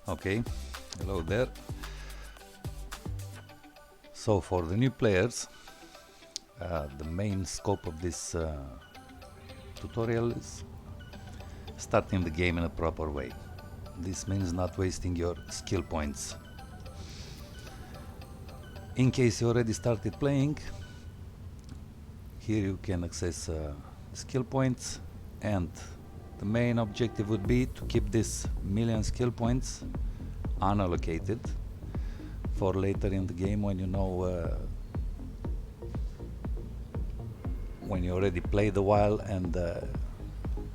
Okay, hello there. So for the new players, the main scope of this tutorial is starting the game in a proper way. This means not wasting your skill points. In case you already started playing, here you can access skill points, and the main objective would be to keep this million skill points unallocated for later in the game when when you already played a while and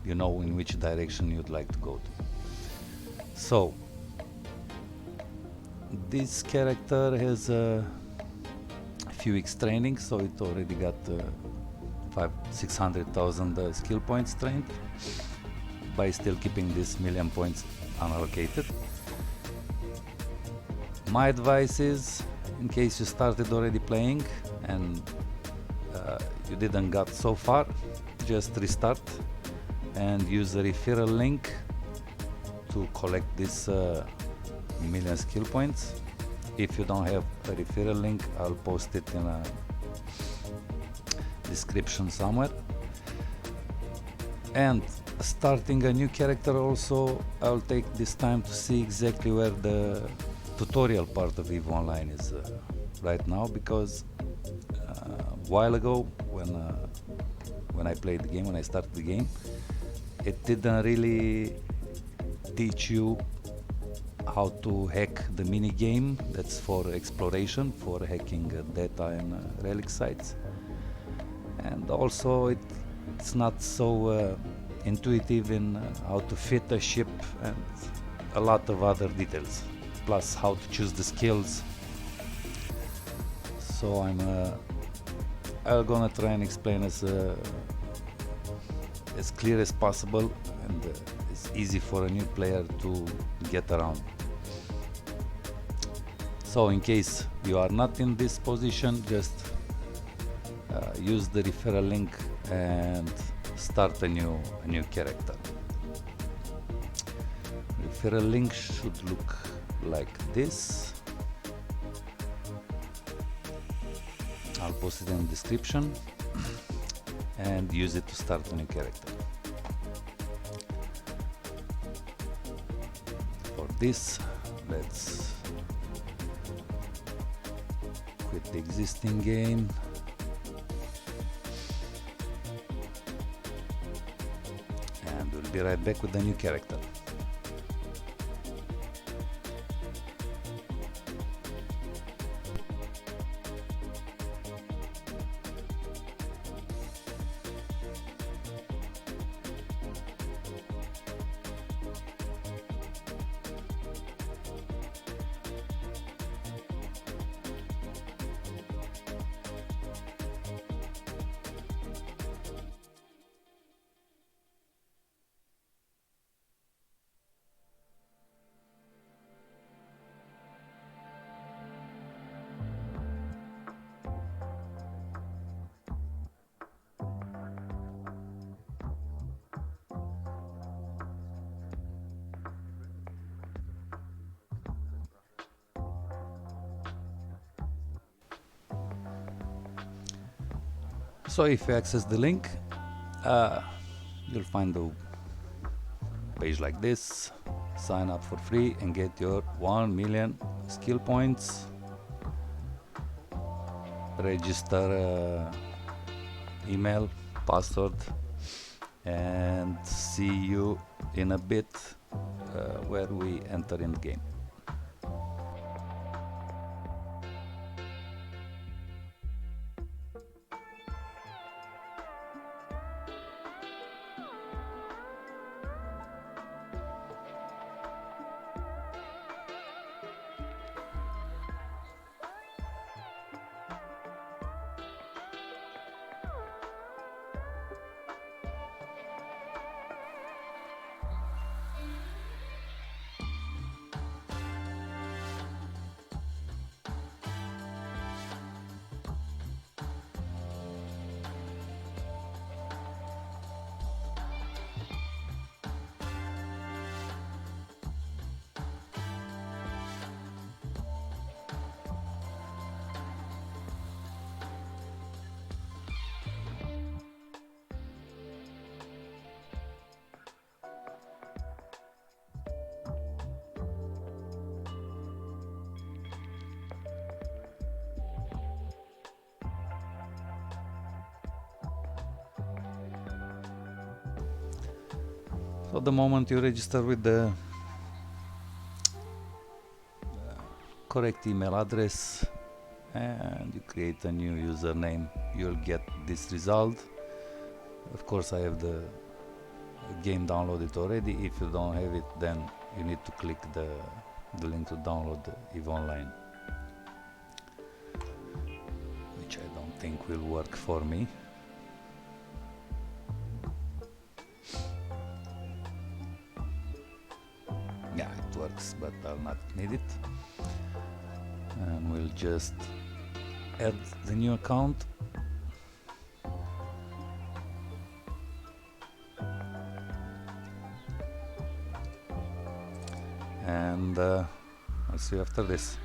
you know in which direction you'd like to go to. So this character has a few weeks training, so it already got 600,000 skill points trained by still keeping this million points unallocated. My advice is, in case you started already playing and you didn't got so far, just restart and use the referral link to collect this million skill points. If you don't have a referral link, I'll post it in a description somewhere. And starting a new character also, I'll take this time to see exactly where the tutorial part of EVE Online is right now, because a while ago when I played the game, when I started the game, it didn't really teach you how to hack the mini game that's for exploration, for hacking data and relic sites. And also it's not so intuitive in how to fit a ship and a lot of other details, plus how to choose the skills. So I'm gonna try and explain as clear as possible and it's easy for a new player to get around. So in case you are not in this position, just use the referral link and start a new character. Referral link should look like this. I'll post it in the description and use it to start a new character. For this, let's quit the existing game. And we'll be right back with the new character. So if you access the link, you'll find a page like this. Sign up for free and get your 1 million skill points. Register email, password, and see you in a bit where we enter in the game. So the moment you register with the correct email address and you create a new username, you'll get this result. Of course, I have the game downloaded already. If you don't have it, then you need to click the link to download EVE Online, which I don't think will work for me. Yeah, it works, but I'll not need it. And we'll just add the new account. And I'll see you after this.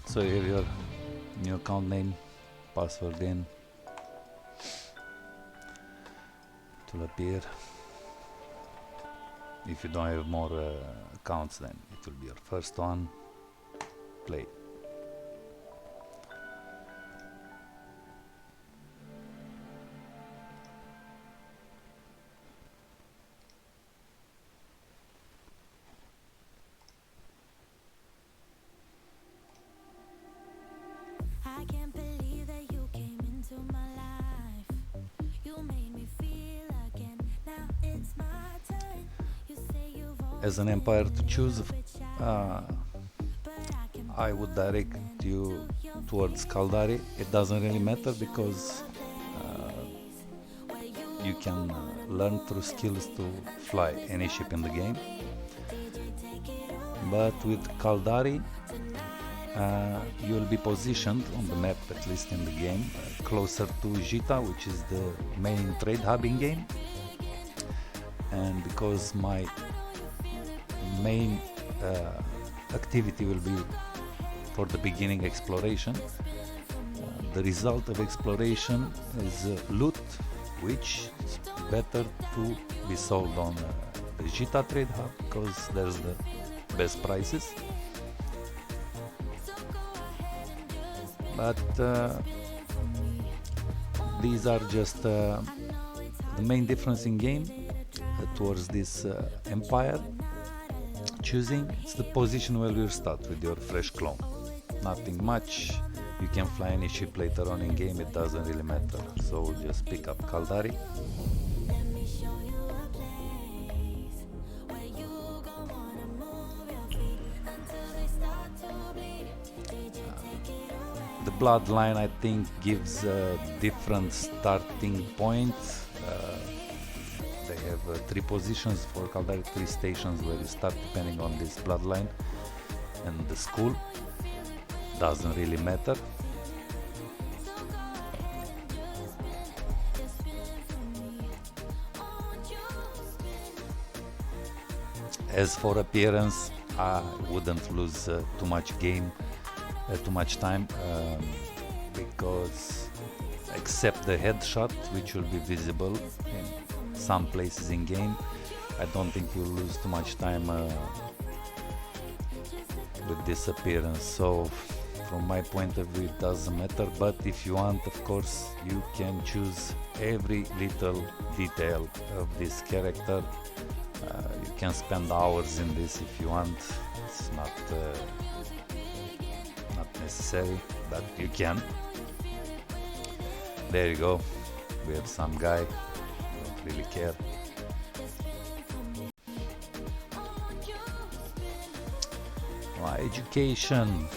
So you have your new account name, password in. It will appear. If you don't have more accounts, then it will be your first one. Play. I can't believe that you came into my life. You made me feel again. Now it's my turn. You say you've As an empire to choose, I would direct you towards Caldari. It doesn't really matter because you can learn through skills to fly any ship in the game. But with Caldari, you will be positioned on the map, at least in the game, closer to Jita, which is the main trade hub in game. And because my main activity will be for the beginning exploration, the result of exploration is loot, which is better to be sold on the Jita trade hub because there's the best prices. But these are just the main difference in game towards this empire choosing. It's the position where you start with your fresh clone. Nothing much. You can fly any ship later on in game, it doesn't really matter. So just pick up Caldari. The bloodline, I think, gives a different starting point. They have 3 positions for Caldari, 3 stations where you start depending on this bloodline. And the school doesn't really matter. As for appearance, I wouldn't lose too much time, because except the headshot, which will be visible in some places in game, I don't think you'll lose too much time with this appearance. So from my point of view, it doesn't matter. But if you want, of course, you can choose every little detail of this character. You can spend hours in this if you want. It's not necessary, but you can. There you go. We have some guy, don't really care. Education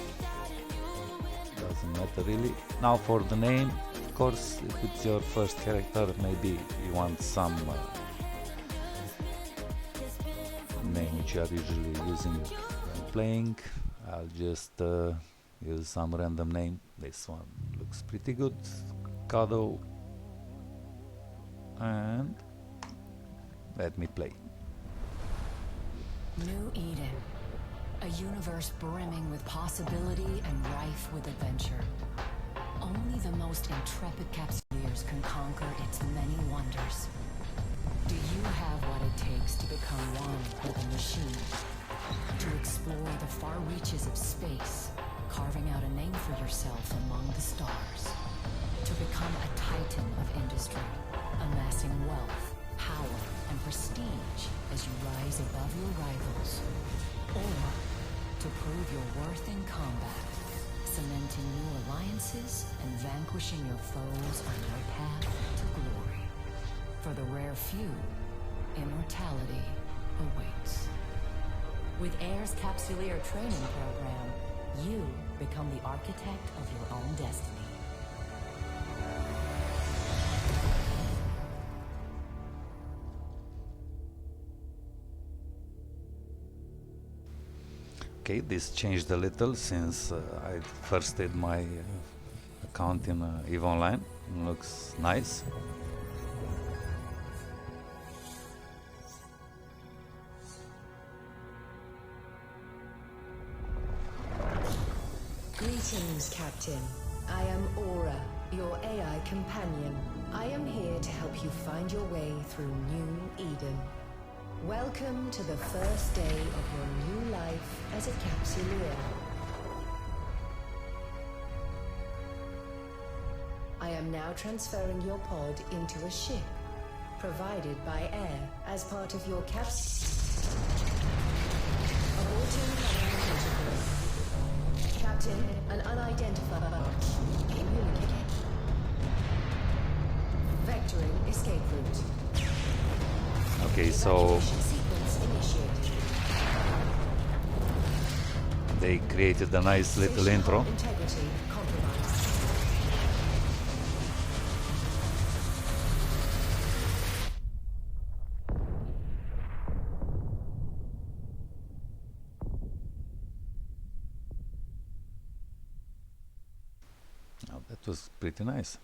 doesn't matter really. Now for the name, of course, if it's your first character, maybe you want some name which you are usually using when playing. I'll just use some random name. This one looks pretty good. Kado. And let me play. New Eden. A universe brimming with possibility and rife with adventure. Only the most intrepid capsuleers can conquer its many wonders. Do you have what it takes to become one with a machine? To explore the far reaches of space, carving out a name for yourself among the stars. To become a titan of industry, amassing wealth, power, and prestige as you rise above your rivals. Or to prove your worth in combat, cementing new alliances and vanquishing your foes on your path to glory. For the rare few, immortality awaits. With AIR's Capsuleer training program, you become the architect of your own destiny. Okay, this changed a little since I first did my account in EVE Online. Looks nice. Greetings, Captain. I am Aura, your AI companion. I am here to help you find your way through New Eden. Welcome to the first day of your new life as a Capsuleer. I am now transferring your pod into a ship, provided by AIR as part of your Aborting protocol. Captain, an unidentified communicator. Vectoring escape route. Okay, so Evacuation sequence initiated. they created a nice little Station intro. hull integrity compromised. Oh, that was pretty nice.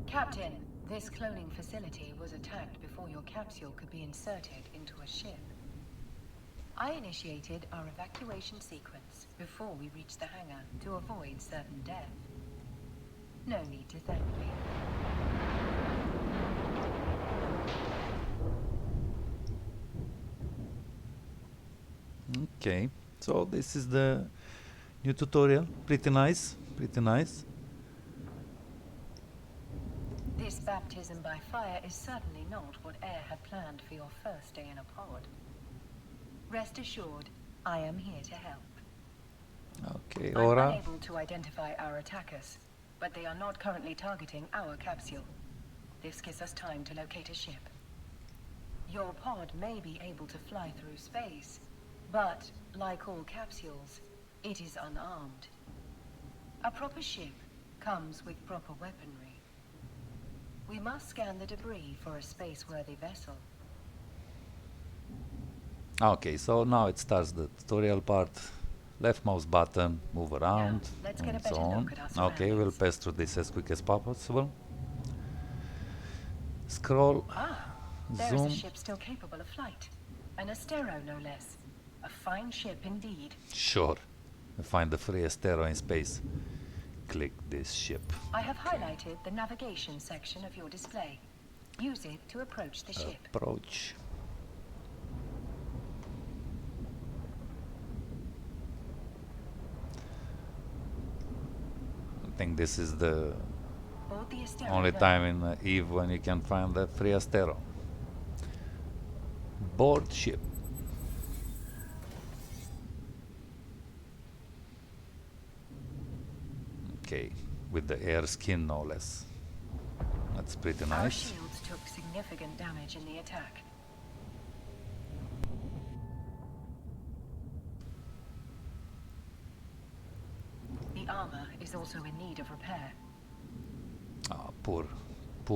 Captain, this cloning facility was attacked before your capsule could be inserted into a ship. I initiated our evacuation sequence before we reached the hangar to avoid certain death. No need to thank me. Okay, so this is the new tutorial. Pretty nice, pretty nice. This baptism by fire is certainly not what AIR had planned for your first day in a pod. Rest assured, I am here to help. Okay, I'm Aura. unable to identify our attackers, but they are not currently targeting our capsule. This gives us time to locate a ship. Your pod may be able to fly through space, but like all capsules, it is unarmed. A proper ship comes with proper weaponry. We must scan the debris for a space-worthy vessel. Okay, so now it starts the tutorial part. Left mouse button, move around, let's get a and so better on. look at our Okay, we'll surroundings. pass through this as quick as possible. Scroll, There is a zoom. ship still capable of flight. An Astero, no less. A fine ship indeed. Sure. Find the free Astero in space. Click this ship. I have highlighted the navigation section of your display. Use it to approach the ship. Approach. I think this is the Board the Astero only now. time in EVE when you can find the free Astero. Board ship. Okay, with the air skin no less. That's pretty Our nice. shields took significant damage in the attack. The armor is also in need of repair. Ah, poor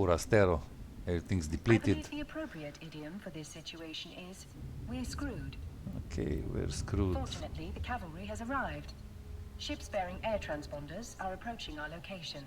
Astero. Everything's I depleted. believe the appropriate idiom for this situation is, we're screwed. Okay, we're screwed. Fortunately, the cavalry has arrived. Ships bearing air transponders are approaching our location.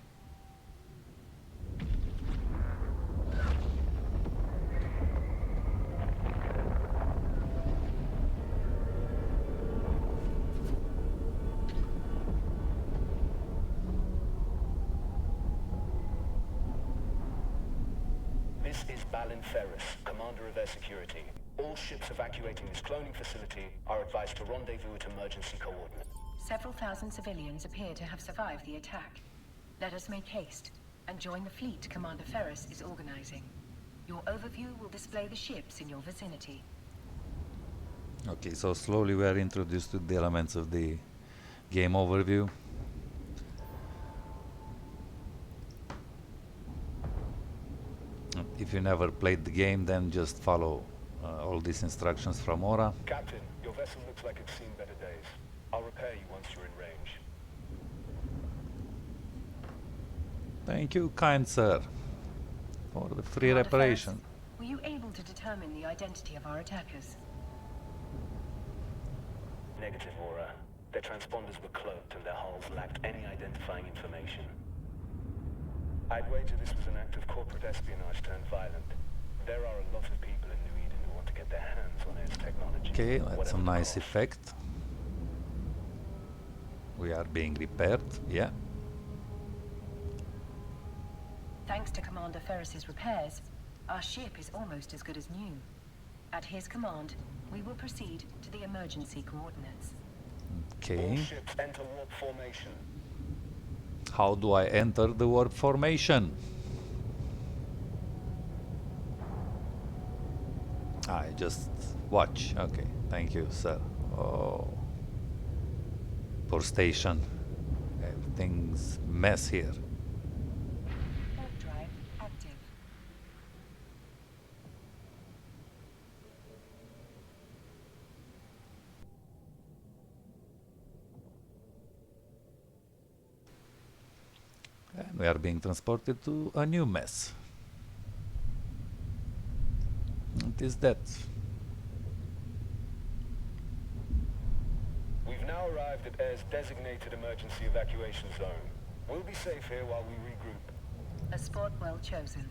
This is Balin Ferris, commander of air security. All ships evacuating this cloning facility are advised to rendezvous at emergency coordinates. Several thousand civilians appear to have survived the attack. Let us make haste and join the fleet Commander Ferris is organizing. Your overview will display the ships in your vicinity. Okay, so slowly we are introduced to the elements of the game overview. If you never played the game, then just follow all these instructions from Aura. Captain, your vessel looks like it's seen better days. I'll repair you once you're in range. Thank you, kind sir, for the free Commander reparation. Ferris, were you able to determine the identity of our attackers? Negative, Aura. Their transponders were cloaked and their hulls lacked any identifying information. I'd wager this was an act of corporate espionage turned violent. There are a lot of people in New Eden who want to get their hands on its technology. Okay, that's a whatever the nice cost. effect. We are being repaired, yeah. Thanks to Commander Ferris's repairs, our ship is almost as good as new. At his command, we will proceed to the emergency coordinates. All Okay, ships enter warp formation. how do I enter the warp formation? I just watch. Okay, thank you, sir. Oh, poor station. Everything's mess here. Warp drive active. And we are being transported to a new mess. What is that? We've now arrived at Air's designated emergency evacuation zone. We'll be safe here while we regroup. A spot well chosen.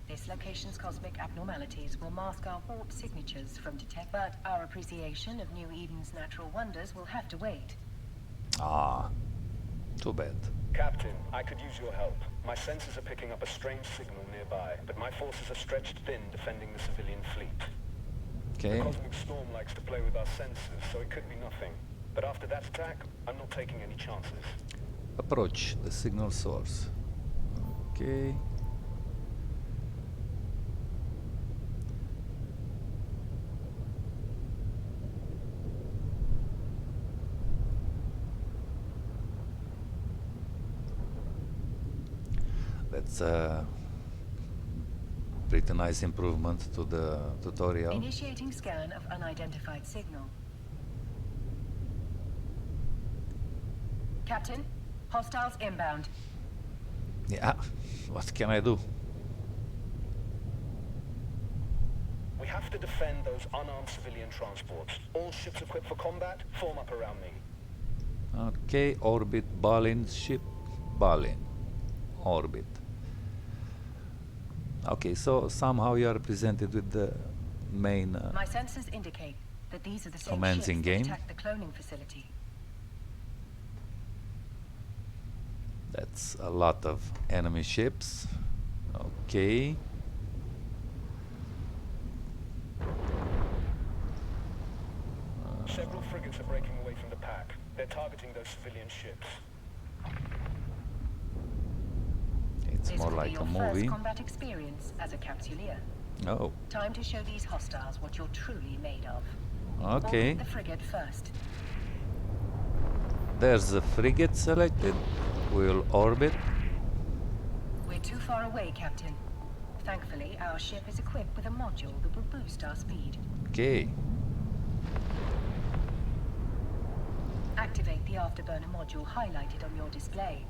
This location's cosmic abnormalities will mask our warp signatures from detect, but our appreciation of New Eden's natural wonders will have to wait. Ah, too bad. Captain, I could use your help. My sensors are picking up a strange signal nearby, but my forces are stretched thin defending the civilian fleet. Okay, The cosmic storm likes to play with our sensors, so it could be nothing. But after that attack, I'm not taking any chances. approach the signal source. Okay. That's a pretty nice improvement to the tutorial. Initiating scan of unidentified signal. Captain, hostiles inbound. Yeah, what can I do? We have to defend those unarmed civilian transports. All ships equipped for combat, form up around me. Okay, orbit Balin ship. Balin. Orbit. Okay, so somehow you are presented with the main My sensors indicate that these are the same Commands ships in that game. attacked the cloning facility. that's a lot of enemy ships. Okay. Several frigates are breaking away from the pack. They're targeting those civilian ships. It's This more will like be a your movie. first combat experience as a capsuleer. Oh, Time to show these hostiles what you're truly made of. okay. Board the frigate first. There's a frigate selected. We'll orbit. We're too far away, Captain. Thankfully, our ship is equipped with a module that will boost our speed. Okay. Activate the afterburner module highlighted on your display.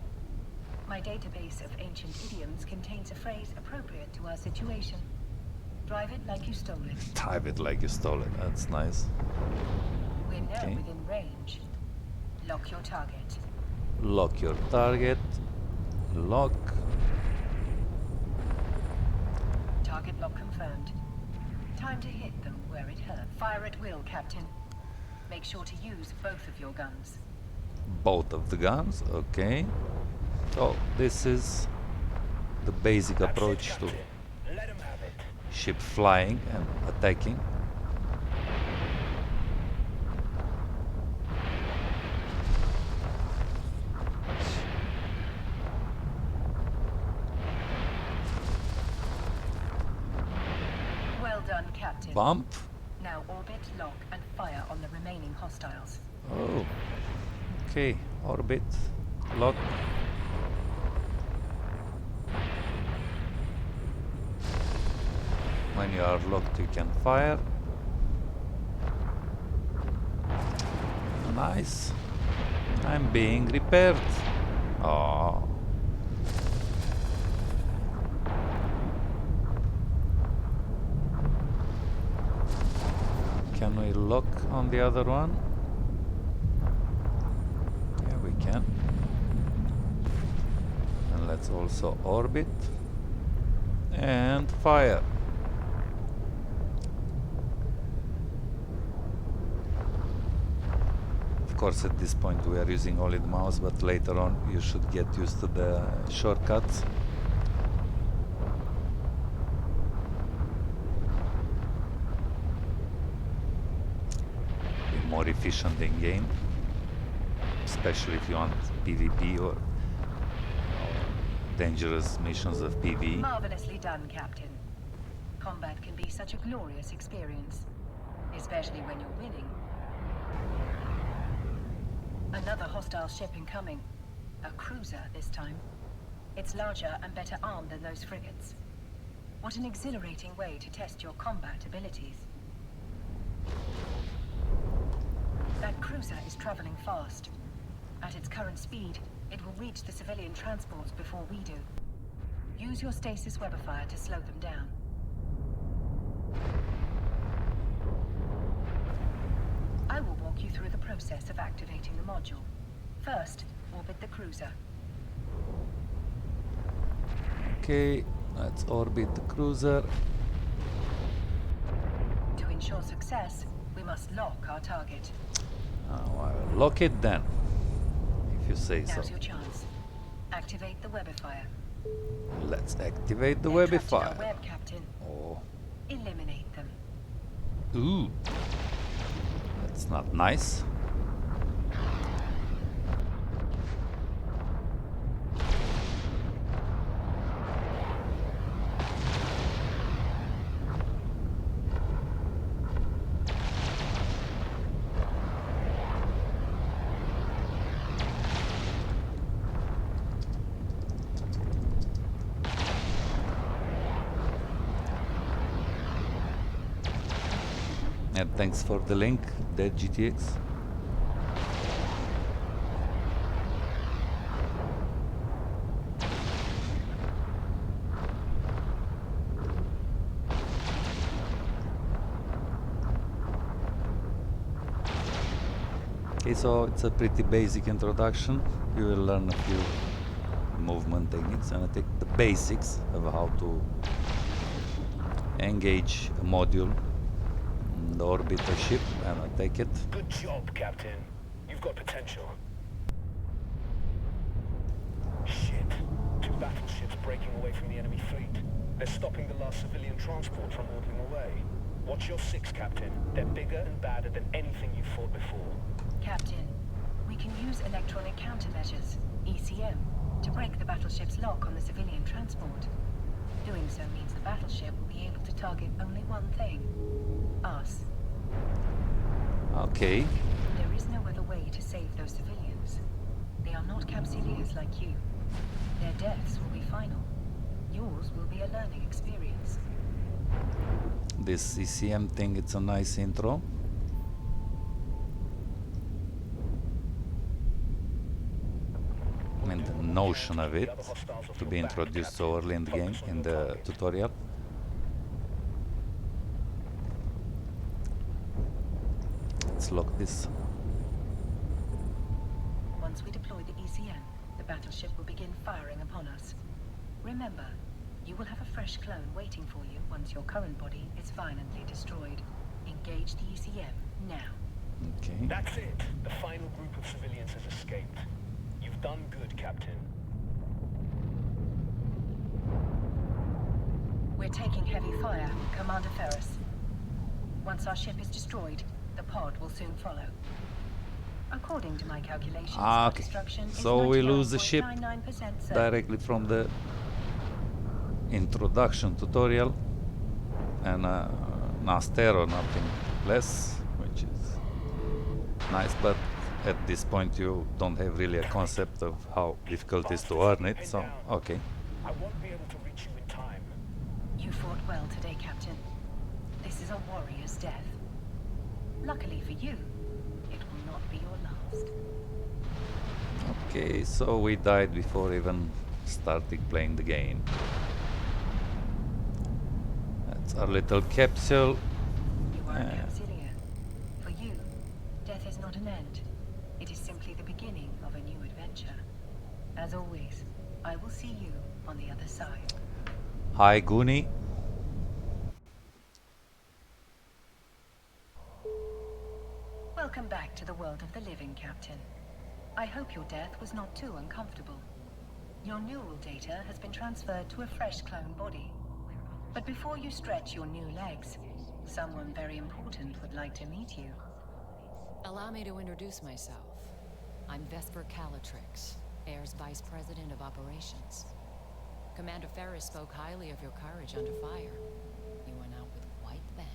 My database of ancient idioms contains a phrase appropriate to our situation. Drive it like you stole it. Drive it like you stole it. That's nice. We're now Okay. within range. Lock your target. Lock your target. Lock. Target lock confirmed. Time to hit them where it hurt. Fire at will, Captain. Make sure to use both of your guns. Both of the guns. Okay. So this is the basic That's it, approach to Captain. Let 'em have it. ship flying and attacking. Well done, Captain. Bump. Now orbit, lock, and fire on the remaining hostiles. Oh. Okay. Orbit. Lock. When you are locked, you can fire. Nice. I'm being repaired. Oh. Can we lock on the other one? Yeah, we can. And let's also orbit and fire. Of course, at this point we are using only the mouse, but later on you should get used to the shortcuts. Be more efficient in game, especially if you want PvP or dangerous missions of PvE. Marvelously done, Captain. Combat can be such a glorious experience, especially when you're winning. Another hostile ship incoming. A cruiser this time. It's larger and better armed than those frigates. What an exhilarating way to test your combat abilities. That cruiser is traveling fast. At its current speed, it will reach the civilian transports before we do. Use your stasis webifier to slow them down. I will walk you through the process of activating the module. First, orbit the cruiser. Okay, let's orbit the cruiser. To ensure success, we must lock our target. I'll lock it then, if you say so. Now's your chance. Activate the webifier. Let's activate the They're trapped in our webifier. web, Captain. Oh, Eliminate them. ooh, that's not nice. And thanks for the link, Dead GTX. Okay, so it's a pretty basic introduction. You will learn a few movement techniques and I think the basics of how to engage a module in the orbit a ship and attack it. Good job, Captain. You've got potential. Shit. 2 battleships breaking away from the enemy fleet. They're stopping the last civilian transport from moving away. Watch your 6, Captain. They're bigger and badder than anything you've fought before. Captain, we can use electronic countermeasures, ECM, to break the battleship's lock on the civilian transport. Doing so means the battleship will be able to target only one thing. Us. Okay, There is no other way to save those civilians. They are not capsuleers like you. Their deaths will be final. Yours will be a learning experience. this ECM thing, it's a nice intro. I mean, the notion of it to be introduced so early in the game, in the tutorial. Let's lock this. Once we deploy the ECM, the battleship will begin firing upon us. Remember, you will have a fresh clone waiting for you once your current body is violently destroyed. Engage the ECM now. Okay. That's it. The final group of civilians has escaped. You've done good, Captain. We're We're taking heavy fire, Commander Ferris. Once our ship is destroyed, the pod will soon follow. According to my calculations, our Okay, destruction is so we lose the ship 99.99% certain. directly from the introduction tutorial, and Nastero, nothing less, which is nice, but at this point you don't have really a concept of how difficult it is to earn it, so okay. I won't be able to reach you in time. You fought well today, Captain. This is a warrior's death. Luckily for you, it will not be your last. Okay, so we died before even starting playing the game. That's our little capsule. You are a Capsilia. For you, death is not an end. It is simply the beginning of a new adventure. As always, I will see you on the other side. Hi, Goonie. Welcome back to the world of the living, Captain. I hope your death was not too uncomfortable. Your neural data has been transferred to a fresh clone body. But before you stretch your new legs, someone very important would like to meet you. Allow me to introduce myself. I'm Vesper Calatrix, Air's Vice President of Operations. Commander Ferris spoke highly of your courage under fire. You went out with quite the bang.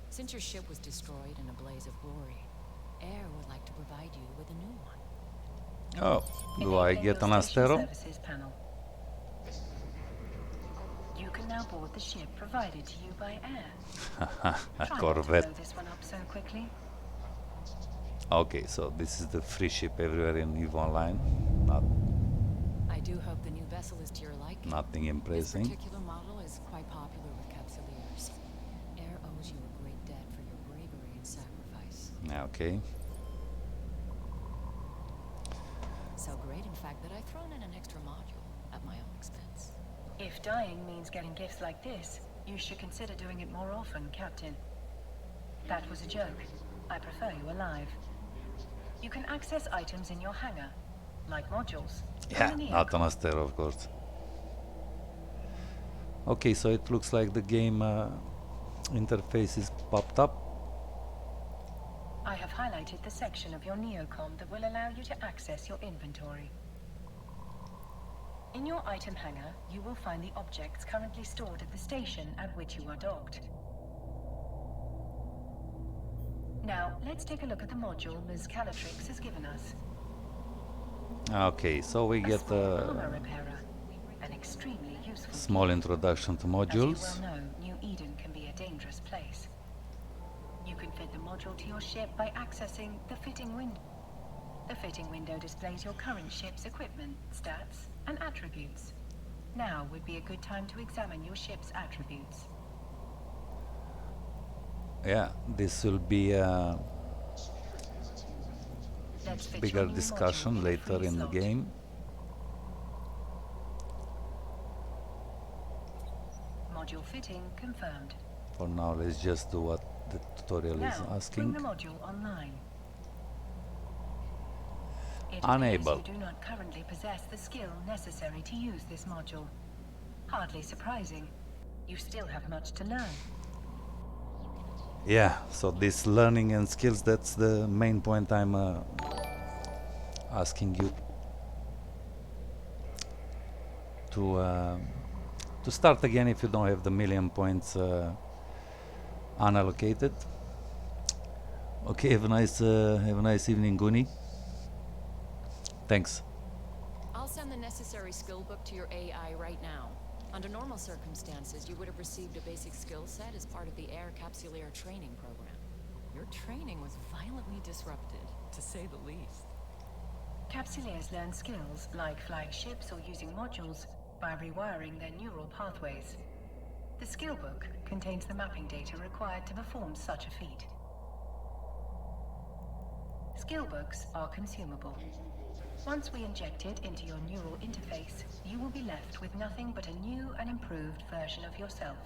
Since your ship was destroyed in a blaze of glory, Air would like to provide you with a new one. Oh, do I Enabling get your an station Astero? services panel. You can now board the ship provided to you by Air. A Try not to Corvette. blow this one up so quickly. Okay, so this is the free ship everywhere in EVE Online. I do hope the new vessel is to your liking. Nothing This impressing. particular model is quite popular with Capsuleers. Air owes you a great debt for your bravery and sacrifice. Okay. So great, in fact, that I've thrown in an extra module at my own expense. If dying means getting gifts like this, you should consider doing it more often, Captain. That was a joke. I prefer you alive. You can access items in your hangar, like modules. Yeah, From the not air an Astero, of course. Okay, so it looks like the game interface is popped up. I have highlighted the section of your neocom that will allow you to access your inventory. In your item hangar, you will find the objects currently stored at the station at which you are docked. Now, let's take a look at the module Ms. Calatrix has given us. Okay, so we A get small a armor repairer, an extremely useful small gift. introduction to As you modules. well know, New Eden can be a dangerous place. You can fit the module to your ship by accessing the fitting window. The fitting window displays your current ship's equipment, stats, and attributes. Now would be a good time to examine your ship's attributes. Yeah, this will be a Let's fit bigger your new discussion module in a later free in the slot. game. Module fitting confirmed. For now, let's just do what the tutorial is Now, bring asking. the module online. It Unable. appears you do not currently possess the skill necessary to use this module. Hardly surprising. You still have much to learn. Yeah, so this learning and skills, that's the main point I'm asking you to start again if you don't have the million points unallocated. Okay, have a nice evening, Goonie. Thanks. I'll send the necessary skill book to your AI right now. Under normal circumstances, you would have received a basic skill set as part of the Air Capsuleer training program. Your training was violently disrupted, to say the least. Capsuleers learn skills like flying ships or using modules by rewiring their neural pathways. The skill book contains the mapping data required to perform such a feat. Skill books are consumable. Once we inject it into your neural interface, you will be left with nothing but a new and improved version of yourself.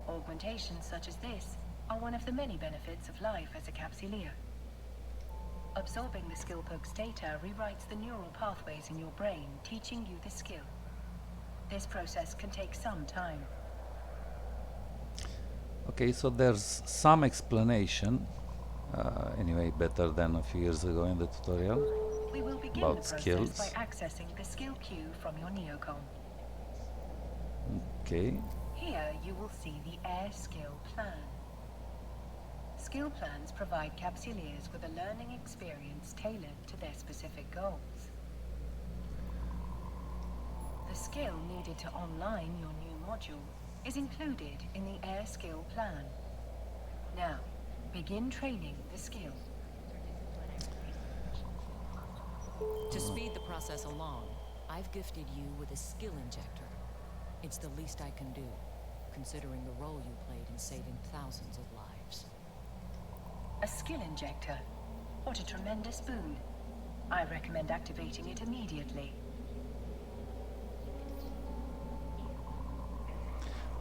Augmentations such as this are one of the many benefits of life as a Capsuleer. Absorbing the skill book's data rewrites the neural pathways in your brain, teaching you the skill. This process can take some time. Okay, so there's some explanation, anyway, better than a few years ago in the tutorial, We will begin the about process by skills. accessing the skill queue from your neocom. Okay, Here you will see the Air Skill Plan. Skill plans provide capsuleers with a learning experience tailored to their specific goals. The skill needed to online your new module is included in the Air Skill Plan. Now, begin training the skill. To speed the process along, I've gifted you with a skill injector. It's the least I can do, considering the role you played in saving thousands of lives. A skill injector. What a tremendous boon. I recommend activating it immediately.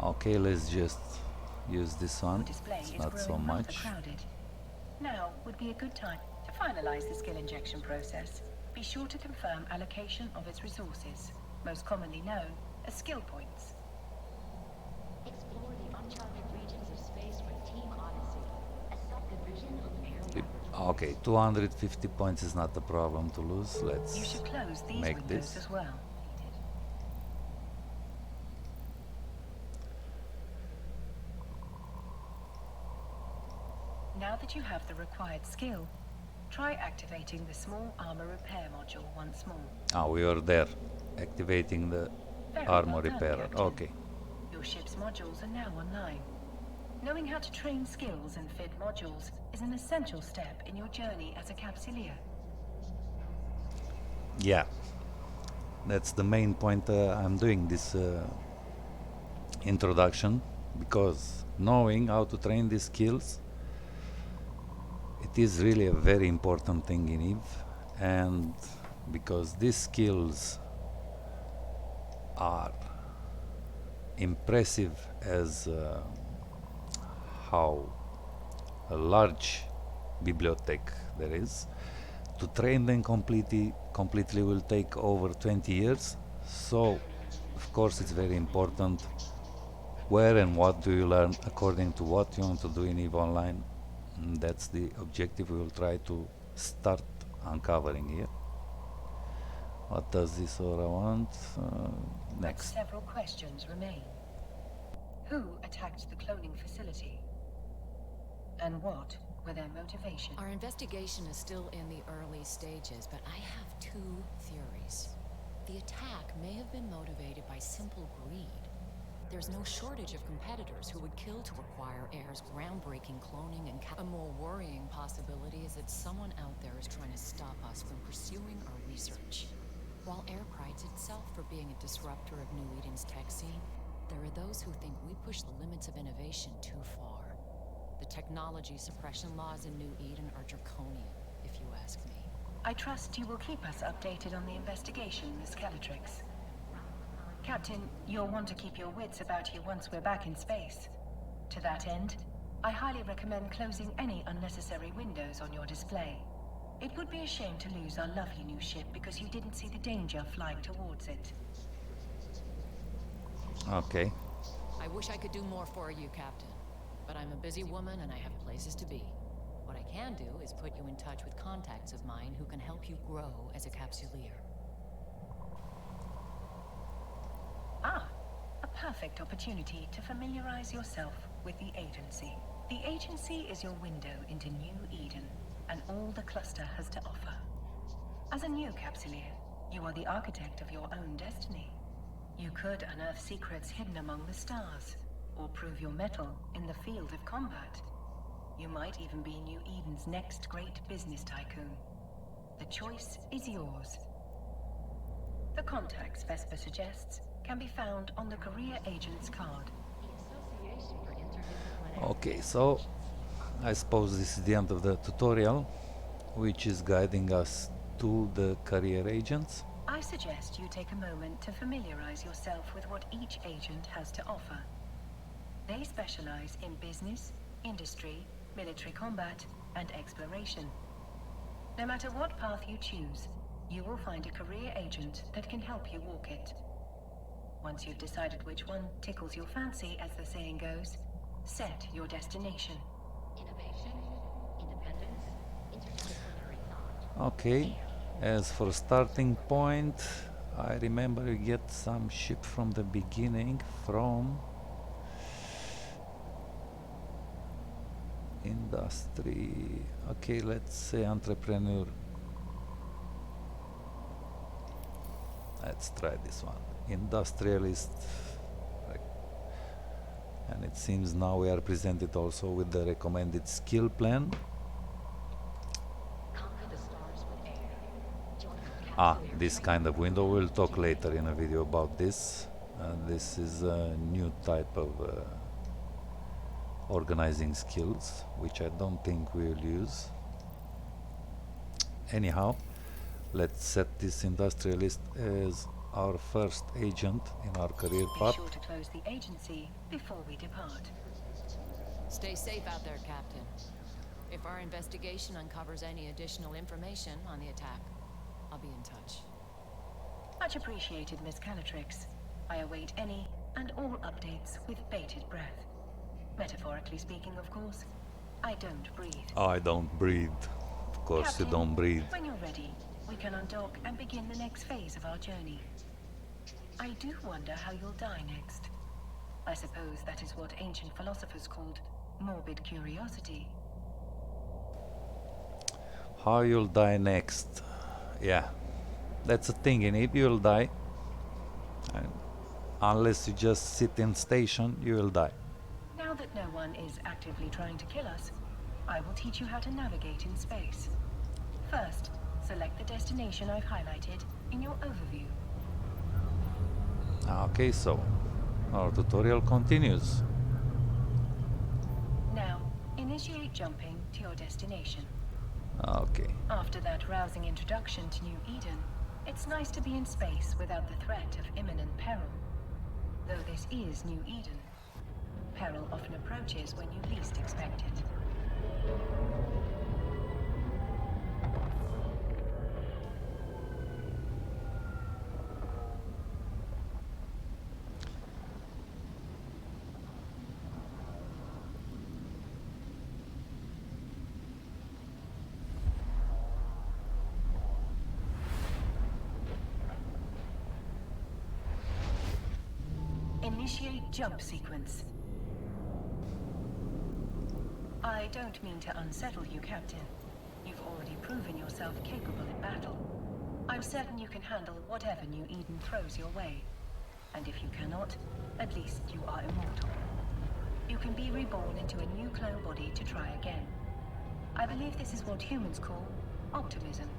okay, let's just use this Your one. display It's is not so growing rather much. crowded. Now would be a good time to finalize the skill injection process. Be sure to confirm allocation of its resources, most commonly known as skill points. Explore the uncharted regions of space with Team Odyssey, a subdivision of Air Laboratory. Okay, 250 points is not a problem to lose. You Let's should close these make windows this. as well. Now that you have the required skill, try activating the small armor repair module once more. Ah, we are there, activating the Very armor well done, repairer. Captain. Okay. Your ship's modules are now online. Knowing how to train skills and fit modules is an essential step in your journey as a capsuleer. Yeah, that's the main point. I'm doing this introduction because knowing how to train these skills, it is really a very important thing in Eve, and because these skills are impressive as how a large bibliothèque there is, to train them completely will take over 20 years. So of course it's very important where and what do you learn according to what you want to do in EVE Online. That's the objective we will try to start uncovering here. What does this aura want? But Next. several questions remain. Who attacked the cloning facility? And what were their motivations? Our investigation is still in the early stages, but I have two theories. The attack may have been motivated by simple greed. There's no shortage of competitors who would kill to acquire AIR's groundbreaking cloning and a more worrying possibility is that someone out there is trying to stop us from pursuing our research. While AIR prides itself for being a disruptor of New Eden's tech scene, there are those who think we push the limits of innovation too far. The technology suppression laws in New Eden are draconian, if you ask me. I trust you will keep us updated on the investigation, Miss Calatrix. Captain, you'll want to keep your wits about you once we're back in space. To that end, I highly recommend closing any unnecessary windows on your display. It would be a shame to lose our lovely new ship because you didn't see the danger flying towards it. Okay. I wish I could do more for you, Captain. But I'm a busy woman and I have places to be. What I can do is put you in touch with contacts of mine who can help you grow as a capsuleer. Ah, a perfect opportunity to familiarize yourself with the agency. The agency is your window into New Eden and all the cluster has to offer. As a new capsuleer, you are the architect of your own destiny. You could unearth secrets hidden among the stars, or prove your mettle in the field of combat. You might even be New Eden's next great business tycoon. The choice is yours. The contacts Vesper suggests can be found on the career agent's card. The Association for Interdisciplinary Okay, so I suppose this is the end of the tutorial, which is guiding us to the career agents. I suggest you take a moment to familiarize yourself with what each agent has to offer. They specialize in business, industry, military combat, and exploration. No matter what path you choose, you will find a career agent that can help you walk it. Once you've decided which one tickles your fancy, as the saying goes, Set your destination. Innovation, independence, interdisciplinary thought. Okay, as for starting point, I remember you get some ship from the beginning from industry. Okay, let's say entrepreneur. Let's try this one. Industrialist. Like, and it seems now we are presented also with the recommended skill plan. Conquer the stars with air. Join our Ah, capsule this training kind of window. We'll talk program. later in a video about this. This is a new type of organizing skills, which I don't think we'll use. Anyhow, let's set this industrialist as our first agent in our career Be path. sure to close the agency before we depart. Stay safe out there, Captain. If our investigation uncovers any additional information on the attack, I'll be in touch. Much appreciated, Miss Calatrix. I await any and all updates with bated breath. Metaphorically speaking, of course. I don't breathe. I don't breathe. Of course Captain, you don't breathe. when you're ready, we can undock and begin the next phase of our journey. I do wonder how you'll die next. I suppose that is what ancient philosophers called morbid curiosity. How you'll die next? Yeah, that's a thing in it. You'll die. And unless you just sit in station, you will die. Now that no one is actively trying to kill us, I will teach you how to navigate in space. First, select the destination I've highlighted in your overview. Okay, so our tutorial continues. Now, initiate jumping to your destination. Okay. After that rousing introduction to New Eden, it's nice to be in space without the threat of imminent peril. Though this is New Eden, peril often approaches when you least expect it. Initiate jump sequence. I don't mean to unsettle you, Captain. You've already proven yourself capable in battle. I'm certain you can handle whatever New Eden throws your way. And if you cannot, at least you are immortal. You can be reborn into a new clone body to try again. I believe this is what humans call optimism.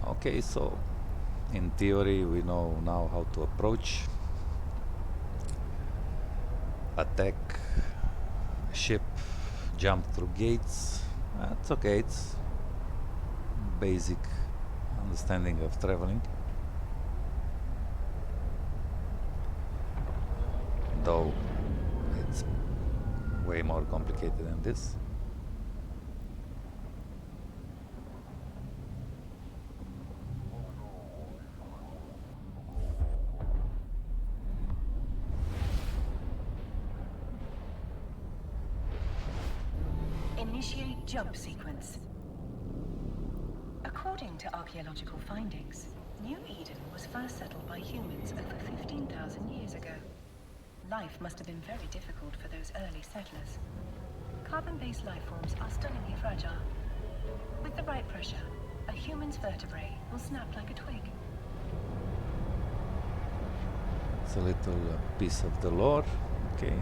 Okay, so in theory we know now how to approach, attack ship, jump through gates. That's okay, it's basic understanding of traveling. Though it's way more complicated than this. Initiate jump sequence. According to archaeological findings, New Eden was first settled by humans over 15,000 years ago. Life must have been very difficult for those early settlers. Carbon-based life forms are stunningly fragile. With the right pressure, a human's vertebrae will snap like a twig. It's a little piece of the lore. Okay.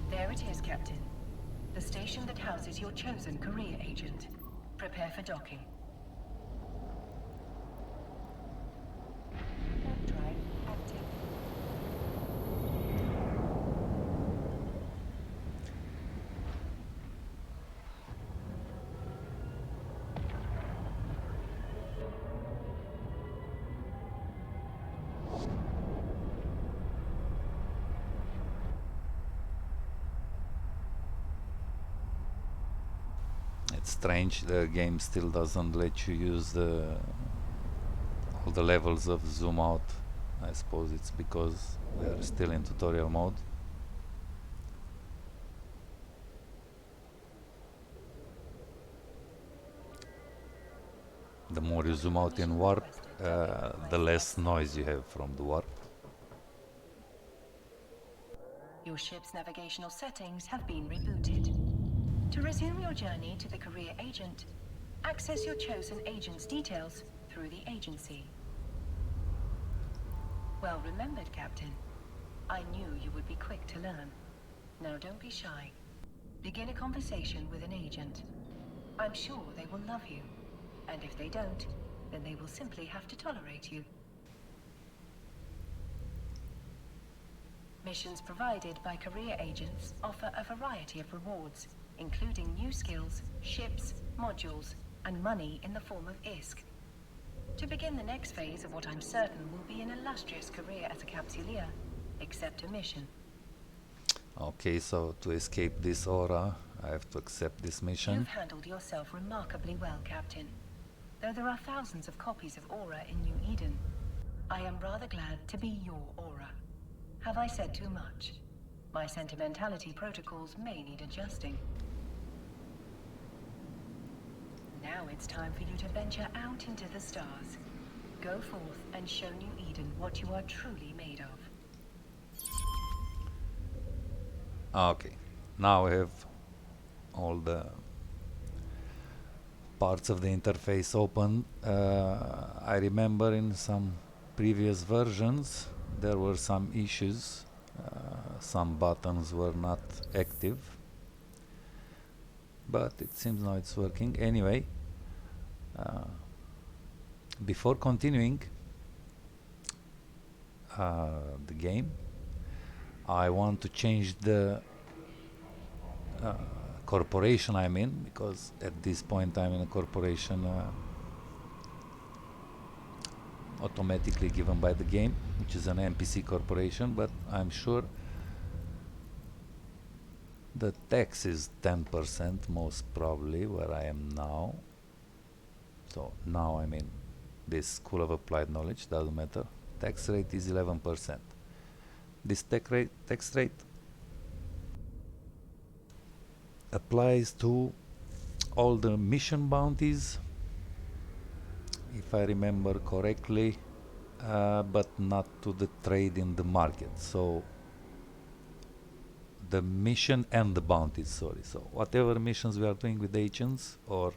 There it is, Captain. The station that houses your chosen career agent. Prepare for docking. bit strange. The game still doesn't let you use all the levels of zoom out. I suppose it's because we are still in tutorial mode. The more you zoom out in warp, the less noise you have from the warp. Your ship's navigational settings have been rebooted. To resume your journey to the career agent, access your chosen agent's details through the agency. Well remembered, Captain. I knew you would be quick to learn. Now don't be shy. Begin a conversation with an agent. I'm sure they will love you. And if they don't, then they will simply have to tolerate you. Missions provided by career agents offer a variety of rewards, including new skills, ships, modules, and money in the form of ISK. To begin the next phase of what I'm certain will be an illustrious career as a capsuleer, accept a mission. Okay, so to escape this aura, I have to accept this mission. You've handled yourself remarkably well, Captain. Though there are thousands of copies of Aura in New Eden, I am rather glad to be your Aura. Have I said too much? My sentimentality protocols may need adjusting. Now it's time for you to venture out into the stars. Go forth and show New Eden what you are truly made of. Okay, now I have all the parts of the interface open. I remember in some previous versions there were some issues. Some buttons were not active, but it seems now it's working. Anyway, before continuing the game, I want to change the corporation I'm in, because at this point I'm in a corporation automatically given by the game, which is an NPC corporation, but I'm sure the tax is 10% most probably where I am now. So now I'm in this School of Applied Knowledge, doesn't matter. Tax rate is 11%. This tax rate applies to all the mission bounties, if I remember correctly, but not to the trade in the market. So the mission and the bounties, sorry. So whatever missions we are doing with agents or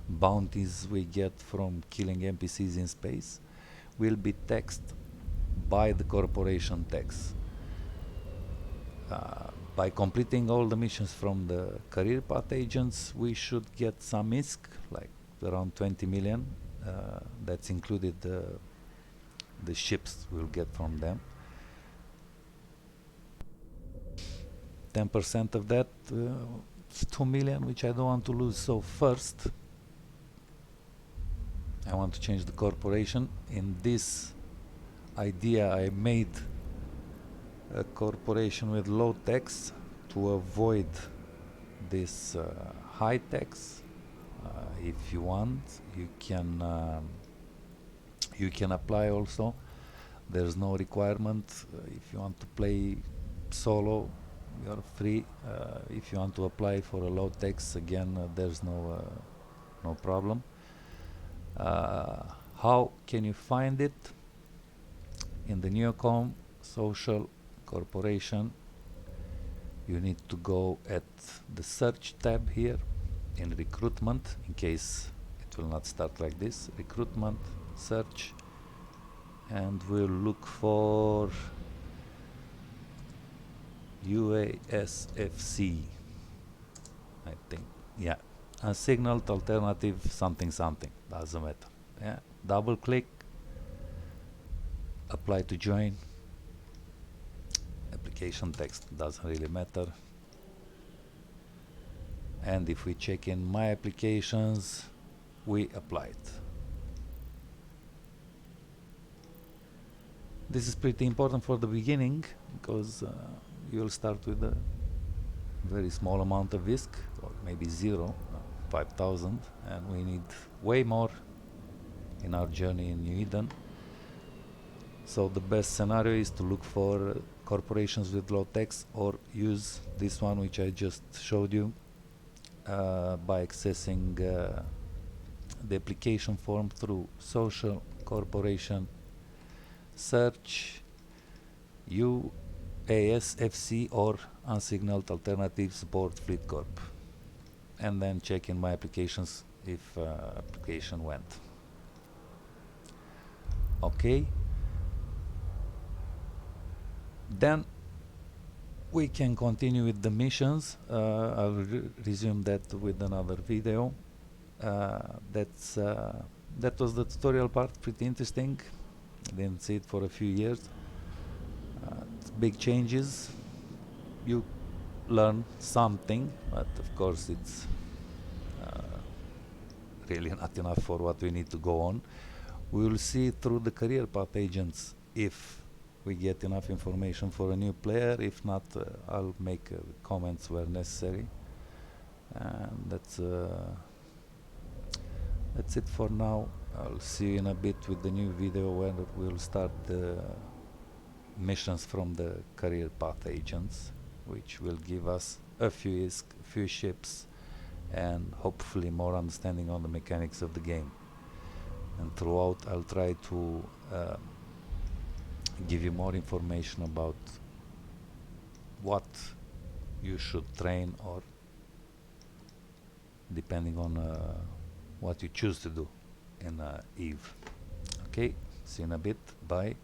bounties we get from killing NPCs in space will be taxed by the corporation tax. By completing all the missions from the career path agents, we should get some ISK, like around 20 million. That's included the ships we'll get from them. 10% of that, 2 million, which I don't want to lose. So first, I want to change the corporation. In this idea, I made a corporation with low tax to avoid this high tax. If you want, you can apply also. There's no requirement. If you want to play solo, you're free. If you want to apply for a low tax, again, there's no problem. How can you find it? In the Neocom social corporation, you need to go at the search tab here in recruitment, in case it will not start like this. Recruitment, search, and we'll look for UASFC, I think. Yeah, Unsignaled alternative something something, doesn't matter. Yeah, double click, apply to join. Application text doesn't really matter. And if we check in my applications, we apply it. This is pretty important for the beginning, because you'll start with a very small amount of ISK, or maybe zero. 5,000, and we need way more in our journey in New Eden. So the best scenario is to look for corporations with low tax, or use this one which I just showed you by accessing the application form through social corporation, search UASFC or Unsignaled Alternatives Board Fleet Corp, and then check in my applications if application went. Okay, then we can continue with the missions. I'll resume that with another video. That was the tutorial part, pretty interesting. Didn't see it for a few years. Big changes. You learn something, but of course it's really not enough for what we need to go on. We will see through the career path agents if we get enough information for a new player. If not, I'll make comments where necessary. And that's it for now. I'll see you in a bit with the new video where we'll start the missions from the career path agents, which will give us a few ships and hopefully more understanding on the mechanics of the game. And throughout I'll try to give you more information about what you should train, or depending on what you choose to do in EVE. Okay, see you in a bit. Bye.